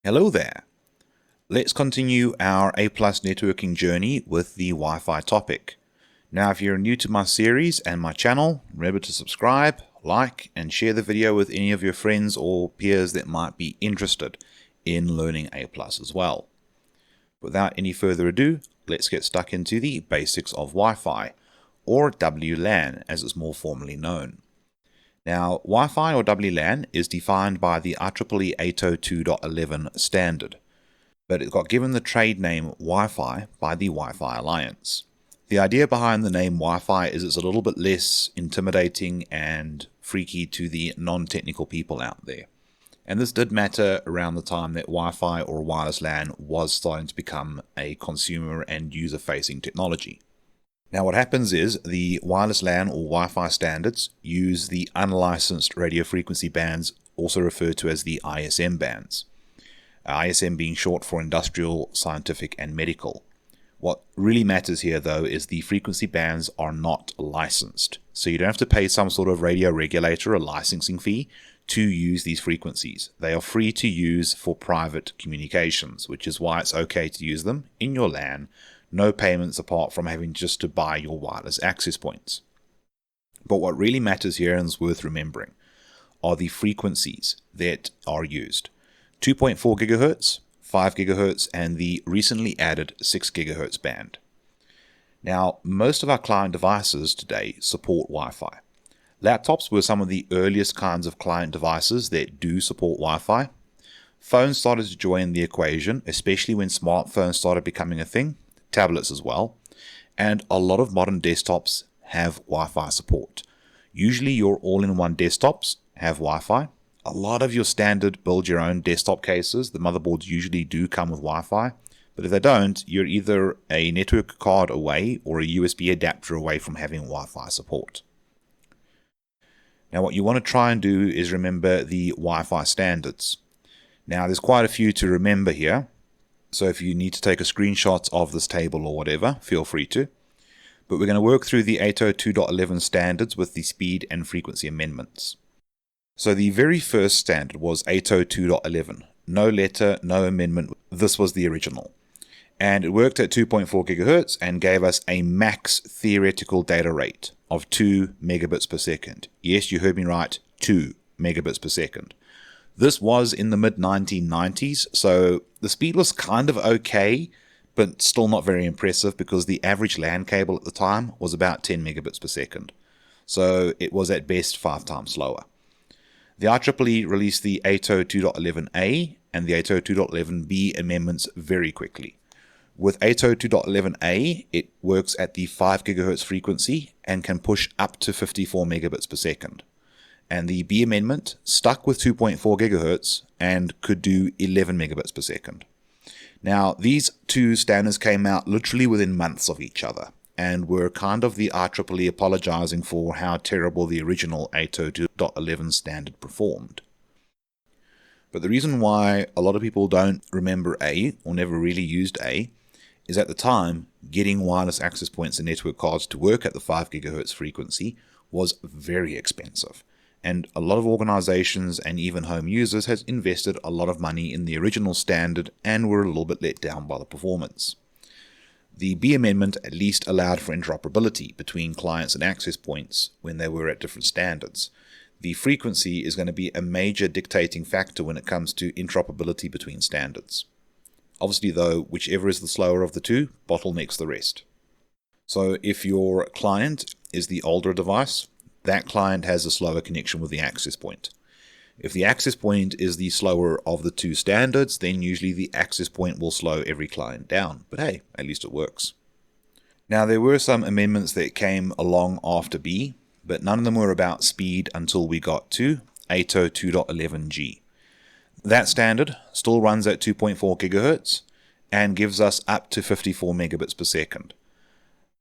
Hello there. Let's continue our A+ networking journey with the Wi-Fi topic. Now, if you're new to my series and my channel, remember to subscribe, like, and share the video with any of your friends or peers that might be interested in learning A+ as well. Without any further ado, let's get stuck into the basics of Wi-Fi, or WLAN as it's more formally known. Now, Wi-Fi or WLAN is defined by the IEEE 802.11 standard, but it got given the trade name Wi-Fi by the Wi-Fi Alliance. The idea behind the name Wi-Fi is it's a little bit less intimidating and freaky to the non-technical people out there. And this did matter around the time that Wi-Fi or wireless LAN was starting to become a consumer and user-facing technology. Now what happens is the wireless LAN or Wi-Fi standards use the unlicensed radio frequency bands, also referred to as the ISM bands. ISM being short for industrial, scientific, and medical. What really matters here though is the frequency bands are not licensed. So you don't have to pay some sort of radio regulator a licensing fee to use these frequencies. They are free to use for private communications, which is why it's okay to use them in your LAN. No payments apart from having just to buy your wireless access points. But what really matters here and is worth remembering are the frequencies that are used. 2.4 GHz, 5 GHz, and the recently added 6 GHz band. Now, most of our client devices today support Wi-Fi. Laptops were some of the earliest kinds of client devices that do support Wi-Fi. Phones started to join the equation, especially when smartphones started becoming a thing. Tablets as well, and a lot of modern desktops have Wi-Fi support. Usually your all-in-one desktops have Wi-Fi. A lot of your standard build-your-own desktop cases, the motherboards usually do come with Wi-Fi, but if they don't, you're either a network card away or a USB adapter away from having Wi-Fi support. Now what you want to try and do is remember the Wi-Fi standards. Now there's quite a few to remember here. So if you need to take a screenshot of this table or whatever, feel free to. But we're going to work through the 802.11 standards with the speed and frequency amendments. So the very first standard was 802.11. No letter, no amendment. This was the original. And it worked at 2.4 GHz and gave us a max theoretical data rate of 2 megabits per second. Yes, you heard me right, 2 megabits per second. This was in the mid-1990s, so the speed was kind of okay, but still not very impressive because the average LAN cable at the time was about 10 megabits per second. So it was at best 5 times slower. The IEEE released the 802.11a and the 802.11b amendments very quickly. With 802.11a, it works at the 5 GHz frequency and can push up to 54 megabits per second. And the B amendment stuck with 2.4 GHz and could do 11 megabits per second. Now, these two standards came out literally within months of each other and were kind of the IEEE apologizing for how terrible the original 802.11 standard performed. But the reason why a lot of people don't remember A or never really used A is at the time, getting wireless access points and network cards to work at the 5 GHz frequency was very expensive. And a lot of organizations and even home users has invested a lot of money in the original standard and were a little bit let down by the performance. The B amendment at least allowed for interoperability between clients and access points when they were at different standards. The frequency is going to be a major dictating factor when it comes to interoperability between standards. Obviously though, whichever is the slower of the two, bottlenecks the rest. So if your client is the older device, that client has a slower connection with the access point. If the access point is the slower of the two standards, then usually the access point will slow every client down. But hey, at least it works. Now there were some amendments that came along after B, but none of them were about speed until we got to 802.11g. That standard still runs at 2.4 GHz and gives us up to 54 megabits per second.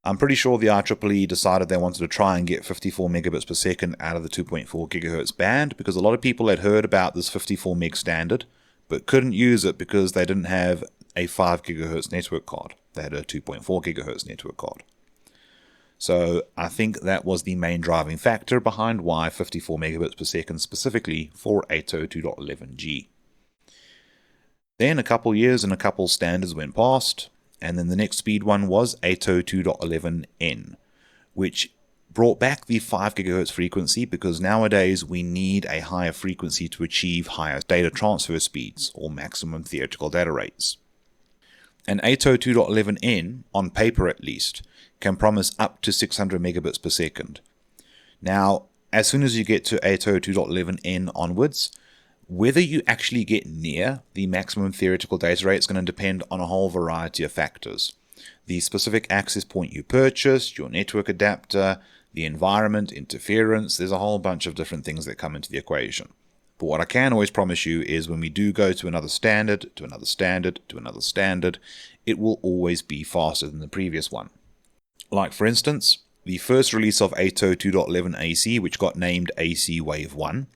I'm pretty sure the IEEE decided they wanted to try and get 54 megabits per second out of the 2.4 GHz band because a lot of people had heard about this 54 meg standard but couldn't use it because they didn't have a 5 GHz network card. They had a 2.4 GHz network card. So I think that was the main driving factor behind why 54 megabits per second specifically for 802.11g. Then a couple years and a couple standards went past, and then the next speed one was 802.11n, which brought back the 5 GHz frequency because nowadays we need a higher frequency to achieve higher data transfer speeds or maximum theoretical data rates. And 802.11n, on paper at least, can promise up to 600 megabits per second. Now, as soon as you get to 802.11n onwards, whether you actually get near the maximum theoretical data rate is going to depend on a whole variety of factors. The specific access point you purchased, your network adapter, the environment, interference, there's a whole bunch of different things that come into the equation. But what I can always promise you is when we do go to another standard, to another standard, to another standard, it will always be faster than the previous one. Like for instance, the first release of 802.11ac, which got named AC Wave 1,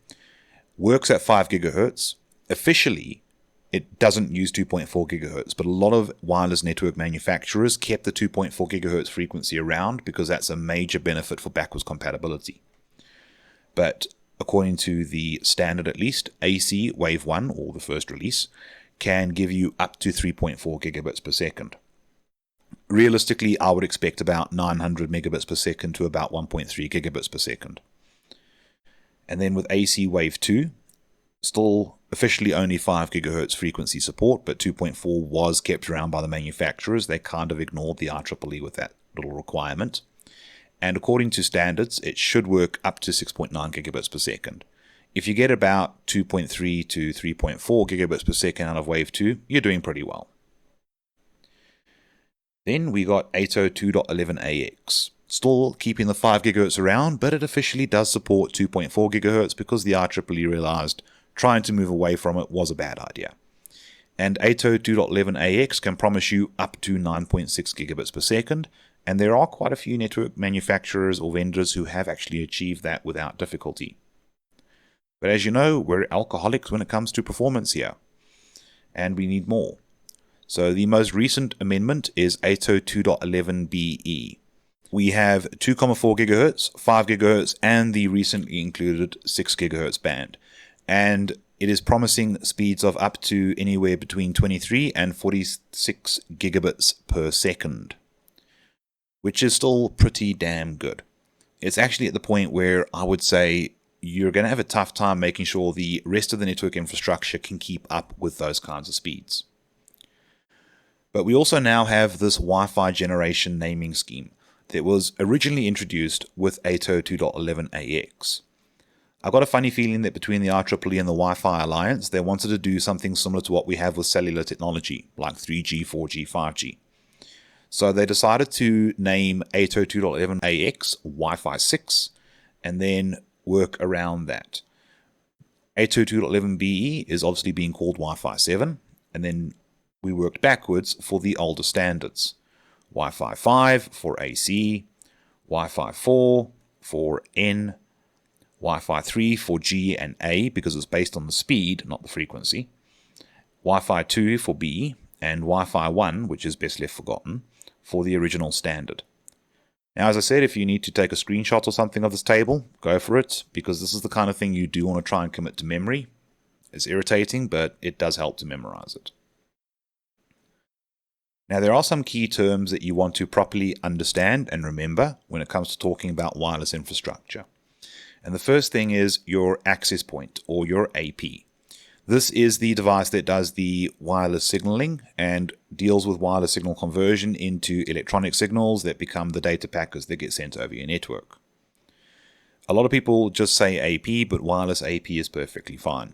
works at 5 GHz. Officially, it doesn't use 2.4 GHz, but a lot of wireless network manufacturers kept the 2.4 GHz frequency around because that's a major benefit for backwards compatibility. But according to the standard at least, AC Wave 1, or the first release, can give you up to 3.4 gigabits per second. Realistically, I would expect about 900 megabits per second to about 1.3 gigabits per second. And then with AC Wave 2, still officially only 5 GHz frequency support, but 2.4 was kept around by the manufacturers. They kind of ignored the IEEE with that little requirement. And according to standards, it should work up to 6.9 gigabits per second. If you get about 2.3 to 3.4 gigabits per second out of Wave 2, you're doing pretty well. Then we got 802.11ax. Still keeping the 5 GHz around, but it officially does support 2.4 GHz because the IEEE realized trying to move away from it was a bad idea. And 802.11ax can promise you up to 9.6 gigabits per second, and there are quite a few network manufacturers or vendors who have actually achieved that without difficulty. But as you know, we're alcoholics when it comes to performance here, and we need more. So the most recent amendment is 802.11be. We have 2.4 GHz, 5 GHz, and the recently included 6 GHz band. And it is promising speeds of up to anywhere between 23 and 46 gigabits per second, which is still pretty damn good. It's actually at the point where I would say you're going to have a tough time making sure the rest of the network infrastructure can keep up with those kinds of speeds. But we also now have this Wi-Fi generation naming scheme that was originally introduced with 802.11ax. I've got a funny feeling that between the IEEE and the Wi-Fi Alliance, they wanted to do something similar to what we have with cellular technology, like 3G, 4G, 5G. So they decided to name 802.11ax Wi-Fi 6, and then work around that. 802.11be is obviously being called Wi-Fi 7, and then we worked backwards for the older standards. Wi-Fi 5 for AC, Wi-Fi 4 for N, Wi-Fi 3 for G and A because it's based on the speed, not the frequency, Wi-Fi 2 for B, and Wi-Fi 1, which is best left forgotten, for the original standard. Now, as I said, if you need to take a screenshot or something of this table, go for it, because this is the kind of thing you do want to try and commit to memory. It's irritating, but it does help to memorize it. Now, there are some key terms that you want to properly understand and remember when it comes to talking about wireless infrastructure. And the first thing is your access point, or your AP. This is the device that does the wireless signaling and deals with wireless signal conversion into electronic signals that become the data packets that get sent over your network. A lot of people just say AP, but wireless AP is perfectly fine.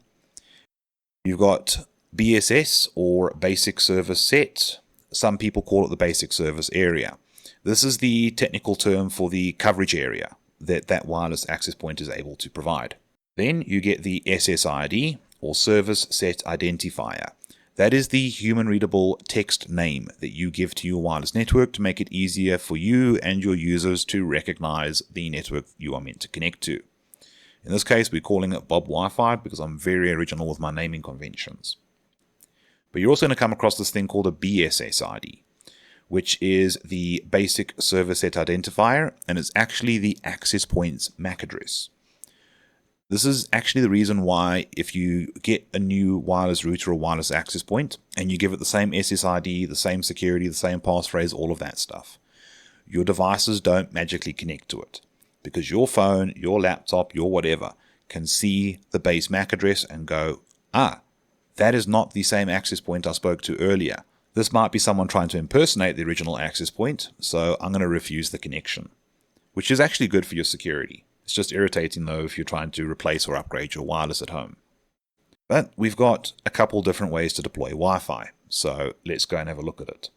You've got BSS, or Basic Service Set. Some people call it the Basic Service Area. This is the technical term for the coverage area that wireless access point is able to provide. Then you get the SSID, or Service Set Identifier. That is the human-readable text name that you give to your wireless network to make it easier for you and your users to recognize the network you are meant to connect to. In this case, we're calling it Bob Wi-Fi because I'm very original with my naming conventions. But you're also going to come across this thing called a BSS ID, which is the Basic Service Set Identifier, and it's actually the access point's MAC address. This is actually the reason why if you get a new wireless router or wireless access point and you give it the same SSID, the same security, the same passphrase, all of that stuff, your devices don't magically connect to it because your phone, your laptop, your whatever can see the base MAC address and go, that is not the same access point I spoke to earlier. This might be someone trying to impersonate the original access point, so I'm going to refuse the connection, which is actually good for your security. It's just irritating though if you're trying to replace or upgrade your wireless at home. But we've got a couple different ways to deploy Wi-Fi, so let's go and have a look at it.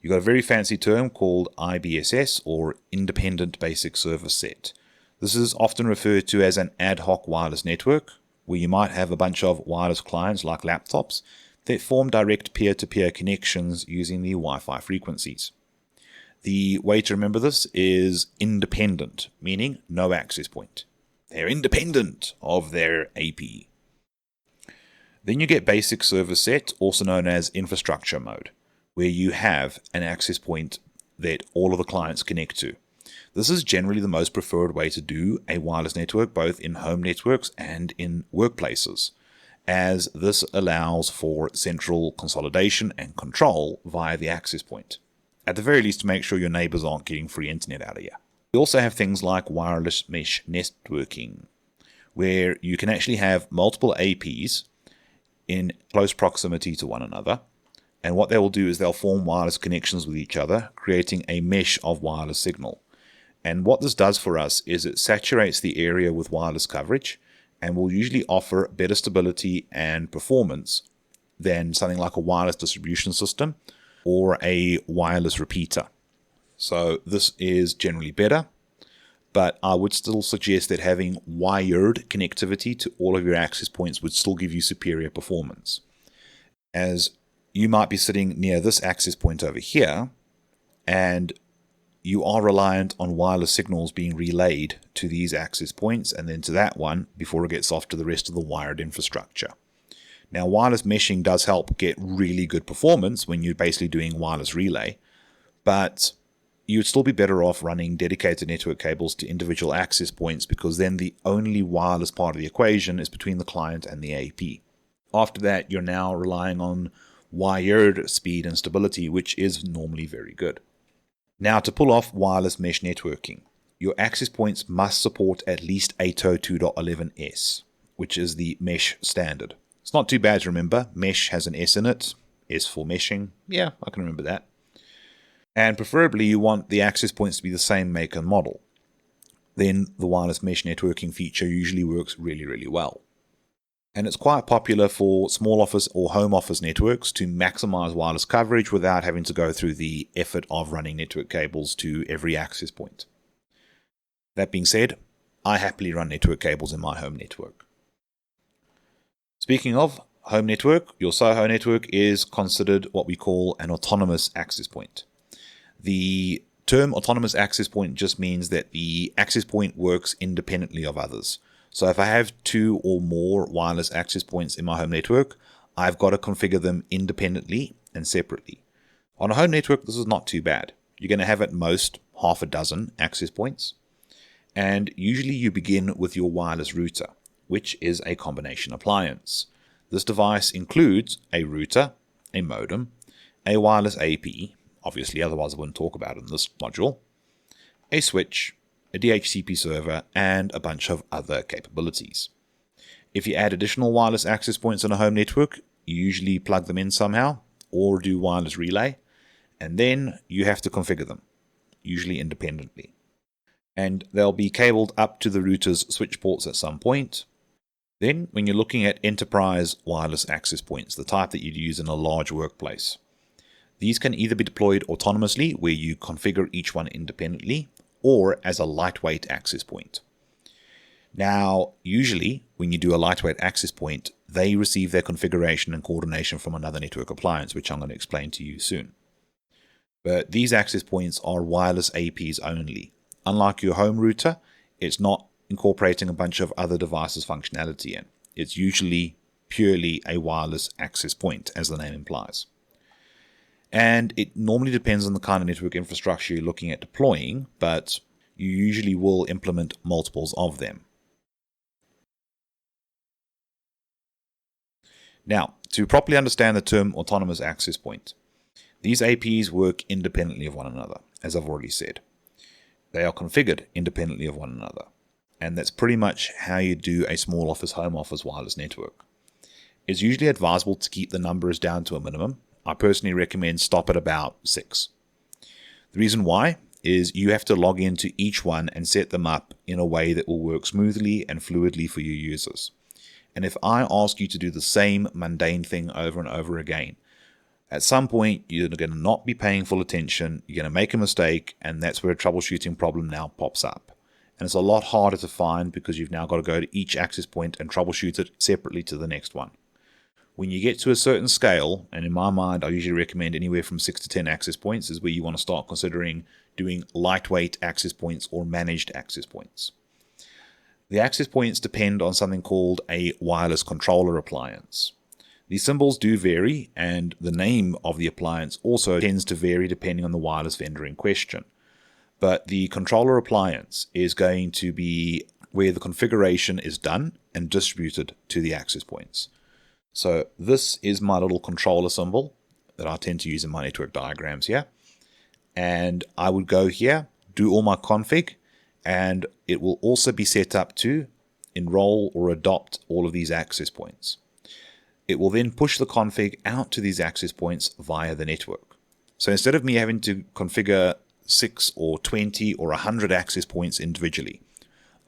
You've got a very fancy term called IBSS, or Independent Basic Service Set. This is often referred to as an ad hoc wireless network, where you might have a bunch of wireless clients like laptops that form direct peer-to-peer connections using the Wi-Fi frequencies. The way to remember this is independent, meaning no access point. They're independent of their AP. Then you get basic service set, also known as infrastructure mode, where you have an access point that all of the clients connect to. This is generally the most preferred way to do a wireless network, both in home networks and in workplaces, as this allows for central consolidation and control via the access point. At the very least, to make sure your neighbors aren't getting free internet out of you. We also have things like wireless mesh networking, where you can actually have multiple APs in close proximity to one another. And what they will do is they'll form wireless connections with each other, creating a mesh of wireless signal. And what this does for us is it saturates the area with wireless coverage and will usually offer better stability and performance than something like a wireless distribution system or a wireless repeater. So this is generally better, but I would still suggest that having wired connectivity to all of your access points would still give you superior performance, as you might be sitting near this access point over here and you are reliant on wireless signals being relayed to these access points and then to that one before it gets off to the rest of the wired infrastructure. Now, wireless meshing does help get really good performance when you're basically doing wireless relay, but you'd still be better off running dedicated network cables to individual access points, because then the only wireless part of the equation is between the client and the AP. After that, you're now relying on wired speed and stability, which is normally very good. Now, to pull off wireless mesh networking, your access points must support at least 802.11s, which is the mesh standard. It's not too bad to remember. Mesh has an S in it. S for meshing. Yeah, I can remember that. And preferably you want the access points to be the same make and model. Then the wireless mesh networking feature usually works really, really well. And it's quite popular for small office or home office networks to maximize wireless coverage without having to go through the effort of running network cables to every access point. That being said, I happily run network cables in my home network. Speaking of home network, your SOHO network is considered what we call an autonomous access point. The term autonomous access point just means that the access point works independently of others. So if I have 2 or more wireless access points in my home network, I've got to configure them independently and separately. On a home network, this is not too bad. You're going to have at most half a dozen access points. And usually you begin with your wireless router, which is a combination appliance. This device includes a router, a modem, a wireless AP, obviously otherwise I wouldn't talk about it in this module, a switch, a DHCP server, and a bunch of other capabilities. If you add additional wireless access points on a home network, you usually plug them in somehow or do wireless relay, and then you have to configure them, usually independently. And they'll be cabled up to the router's switch ports at some point. Then, when you're looking at enterprise wireless access points, the type that you'd use in a large workplace, these can either be deployed autonomously, where you configure each one independently, or as a lightweight access point. Now, usually, when you do a lightweight access point, they receive their configuration and coordination from another network appliance, which I'm going to explain to you soon. But these access points are wireless APs only. Unlike your home router, it's not incorporating a bunch of other devices' functionality in. It's usually purely a wireless access point, as the name implies. And it normally depends on the kind of network infrastructure you're looking at deploying, but you usually will implement multiples of them. Now, to properly understand the term autonomous access point, these APs work independently of one another, as I've already said. They are configured independently of one another, and that's pretty much how you do a small office, home office wireless network. It's usually advisable to keep the numbers down to a minimum. I personally recommend stop at about 6. The reason why is you have to log into each one and set them up in a way that will work smoothly and fluidly for your users. And if I ask you to do the same mundane thing over and over again, at some point you're going to not be paying full attention, you're going to make a mistake, and that's where a troubleshooting problem now pops up. And it's a lot harder to find because you've now got to go to each access point and troubleshoot it separately to the next one. When you get to a certain scale, and in my mind I usually recommend anywhere from 6 to 10 access points, is where you want to start considering doing lightweight access points or managed access points. The access points depend on something called a wireless controller appliance. These symbols do vary, and the name of the appliance also tends to vary depending on the wireless vendor in question. But the controller appliance is going to be where the configuration is done and distributed to the access points. So this is my little controller symbol that I tend to use in my network diagrams here. And I would go here, do all my config, and it will also be set up to enroll or adopt all of these access points. It will then push the config out to these access points via the network. So instead of me having to configure 6 or 20 or 100 access points individually,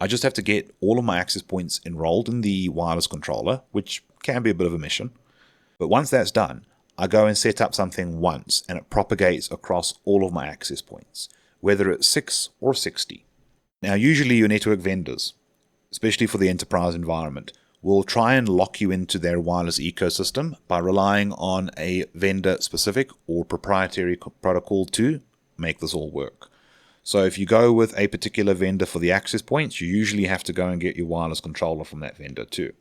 I just have to get all of my access points enrolled in the wireless controller, which can be a bit of a mission. But once that's done, I go and set up something once, and it propagates across all of my access points, whether it's 6 or 60. Now, usually your network vendors, especially for the enterprise environment, will try and lock you into their wireless ecosystem by relying on a vendor-specific or proprietary protocol to make this all work. So if you go with a particular vendor for the access points, you usually have to go and get your wireless controller from that vendor too.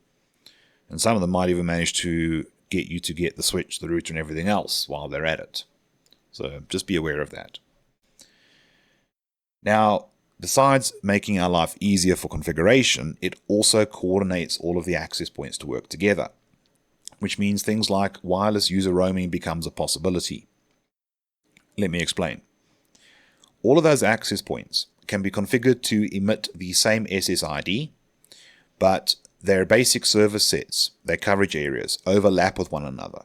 And some of them might even manage to get you to get the switch, the router, and everything else while they're at it. So just be aware of that. Now, besides making our life easier for configuration, it also coordinates all of the access points to work together, which means things like wireless user roaming becomes a possibility. Let me explain. All of those access points can be configured to emit the same SSID, but their basic service sets, their coverage areas, overlap with one another.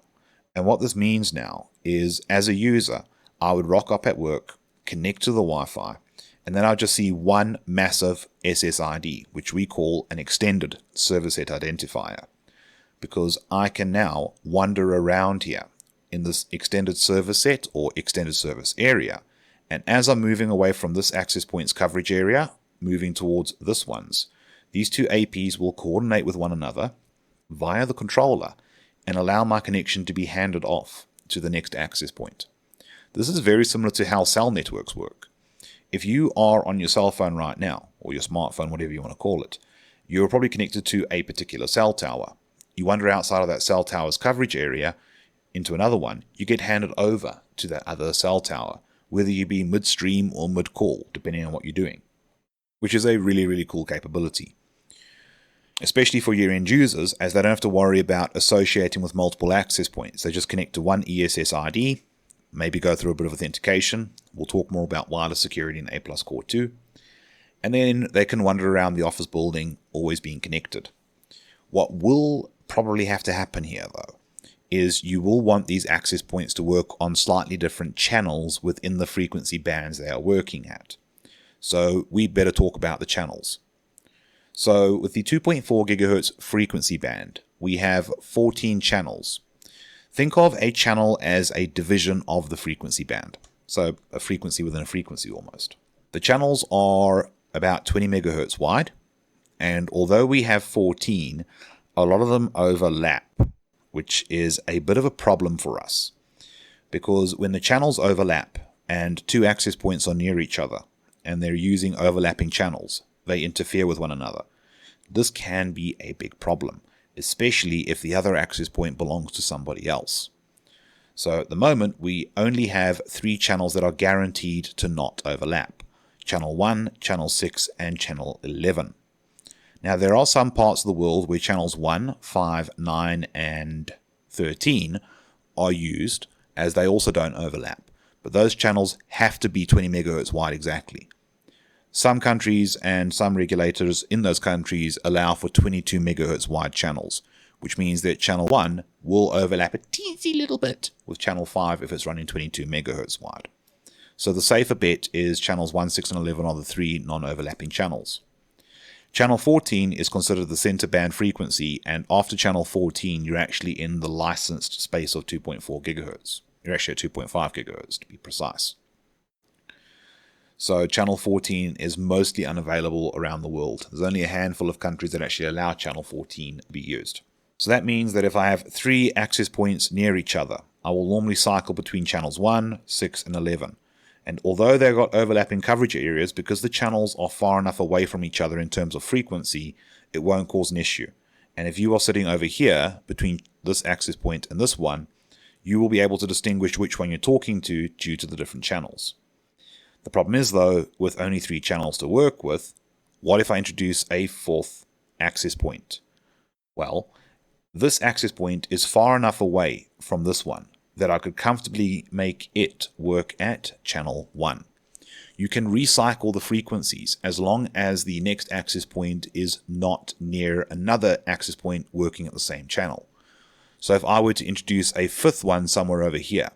And what this means now is, as a user, I would rock up at work, connect to the Wi-Fi, and then I'll just see one massive SSID, which we call an extended service set identifier, because I can now wander around here in this extended service set or extended service area. And as I'm moving away from this access point's coverage area, moving towards this one's, these two APs will coordinate with one another via the controller and allow my connection to be handed off to the next access point. This is very similar to how cell networks work. If you are on your cell phone right now, or your smartphone, whatever you want to call it, you're probably connected to a particular cell tower. You wander outside of that cell tower's coverage area into another one, you get handed over to that other cell tower, whether you be midstream or mid-call, depending on what you're doing, which is a really, really cool capability. Especially for your end users, as they don't have to worry about associating with multiple access points. They just connect to one ESSID, maybe go through a bit of authentication. We'll talk more about wireless security in A+ Core 2. And then they can wander around the office building, always being connected. What will probably have to happen here, though, is you will want these access points to work on slightly different channels within the frequency bands they are working at. So we better talk about the channels. So with the 2.4 GHz frequency band, we have 14 channels. Think of a channel as a division of the frequency band. So a frequency within a frequency almost. The channels are about 20 megahertz wide, and although we have 14, a lot of them overlap, which is a bit of a problem for us. Because when the channels overlap and two access points are near each other, and they're using overlapping channels, they interfere with one another. This can be a big problem, especially if the other access point belongs to somebody else. So at the moment, we only have 3 channels that are guaranteed to not overlap. Channel 1, Channel 6, and Channel 11. Now, there are some parts of the world where channels 1, 5, 9, and 13 are used, as they also don't overlap. But those channels have to be 20 megahertz wide exactly. Some countries and some regulators in those countries allow for 22 megahertz wide channels, which means that channel 1 will overlap a teensy little bit with channel 5 if it's running 22 megahertz wide. So the safer bet is channels 1, 6, and 11 are the three non-overlapping channels. Channel 14 is considered the center band frequency, and after channel 14 you're actually in the licensed space of 2.4 gigahertz. You're actually at 2.5 gigahertz to be precise. So channel 14 is mostly unavailable around the world. There's only a handful of countries that actually allow channel 14 to be used. So that means that if I have 3 access points near each other, I will normally cycle between channels 1, 6, and 11. And although they've got overlapping coverage areas, because the channels are far enough away from each other in terms of frequency, it won't cause an issue. And if you are sitting over here between this access point and this one, you will be able to distinguish which one you're talking to due to the different channels. The problem is, though, with only 3 channels to work with, what if I introduce a 4th access point? Well, this access point is far enough away from this one that I could comfortably make it work at channel 1. You can recycle the frequencies as long as the next access point is not near another access point working at the same channel. So if I were to introduce a 5th one somewhere over here,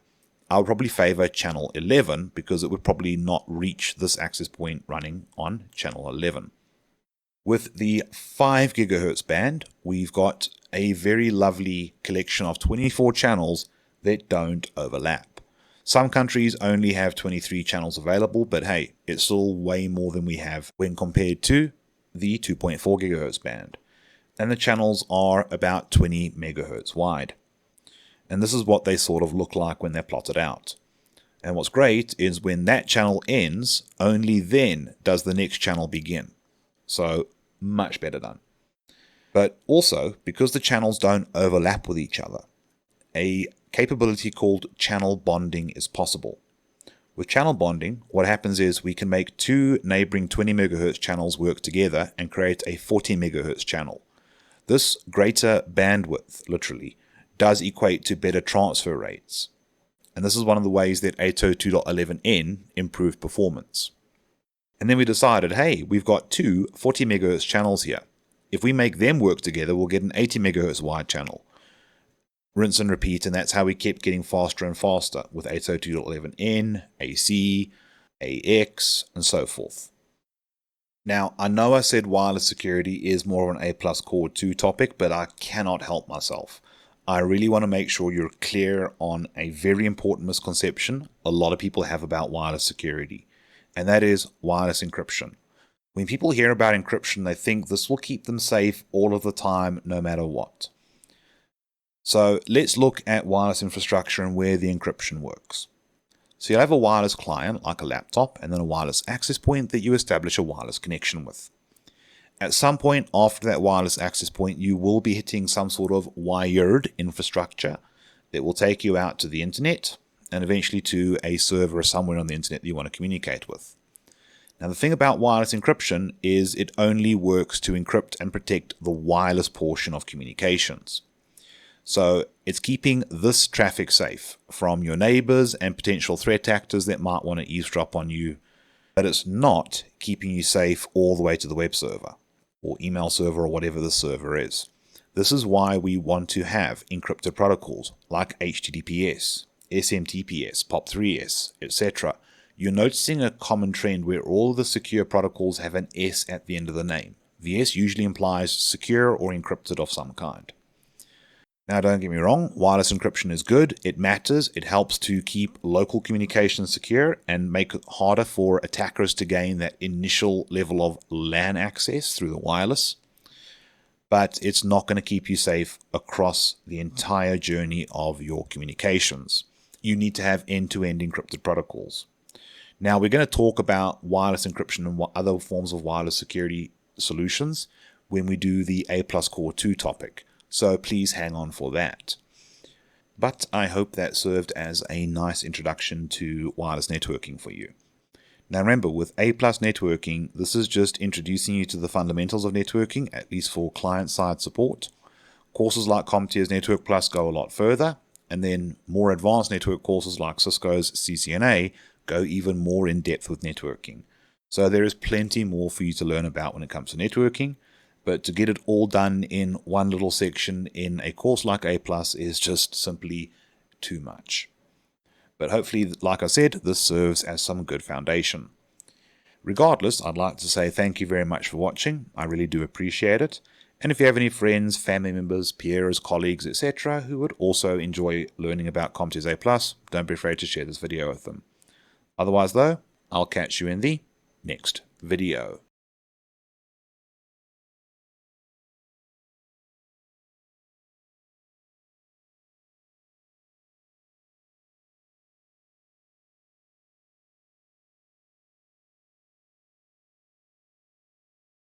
I would probably favor channel 11 because it would probably not reach this access point running on channel 11. With the 5 gigahertz band, we've got a very lovely collection of 24 channels that don't overlap. Some countries only have 23 channels available, but hey, it's still way more than we have when compared to the 2.4 gigahertz band. And the channels are about 20 megahertz wide. And this is what they sort of look like when they're plotted out. And what's great is when that channel ends, only then does the next channel begin. So much better done. But also, because the channels don't overlap with each other, a capability called channel bonding is possible. With channel bonding, what happens is we can make 2 neighboring 20 megahertz channels work together and create a 40 megahertz channel. This greater bandwidth, literally, does equate to better transfer rates. And this is one of the ways that 802.11n improved performance. And then we decided, hey, we've got 2 40 megahertz channels here. If we make them work together, we'll get an 80 megahertz wide channel. Rinse and repeat, and that's how we kept getting faster and faster with 802.11n, AC, AX, and so forth. Now, I know I said wireless security is more of an A+ Core 2 topic, but I cannot help myself. I really want to make sure you're clear on a very important misconception a lot of people have about wireless security, and that is wireless encryption. When people hear about encryption, they think this will keep them safe all of the time, no matter what. So let's look at wireless infrastructure and where the encryption works. So you'll have a wireless client, like a laptop, and then a wireless access point that you establish a wireless connection with. At some point after that wireless access point, you will be hitting some sort of wired infrastructure that will take you out to the internet and eventually to a server somewhere on the internet that you want to communicate with. Now, the thing about wireless encryption is it only works to encrypt and protect the wireless portion of communications. So it's keeping this traffic safe from your neighbors and potential threat actors that might want to eavesdrop on you, but it's not keeping you safe all the way to the web server or email server or whatever the server is. This is why we want to have encrypted protocols like HTTPS, SMTPS, POP3S, etc. You're noticing a common trend where all of the secure protocols have an S at the end of the name. The S usually implies secure or encrypted of some kind. Now, don't get me wrong, wireless encryption is good, it matters, it helps to keep local communications secure and make it harder for attackers to gain that initial level of LAN access through the wireless. But it's not going to keep you safe across the entire journey of your communications. You need to have end-to-end encrypted protocols. Now, we're going to talk about wireless encryption and other forms of wireless security solutions when we do the A+ Core 2 topic. So please hang on for that. But I hope that served as a nice introduction to wireless networking for you. Now remember, with A+ networking, this is just introducing you to the fundamentals of networking, at least for client-side support. Courses like CompTIA's Network Plus go a lot further, and then more advanced network courses like Cisco's CCNA go even more in depth with networking. So there is plenty more for you to learn about when it comes to networking, but to get it all done in one little section in a course like A+ is just simply too much. But hopefully, like I said, this serves as some good foundation. Regardless, I'd like to say thank you very much for watching. I really do appreciate it. And if you have any friends, family members, peers, colleagues, etc. who would also enjoy learning about CompTIA A+, don't be afraid to share this video with them. Otherwise though, I'll catch you in the next video.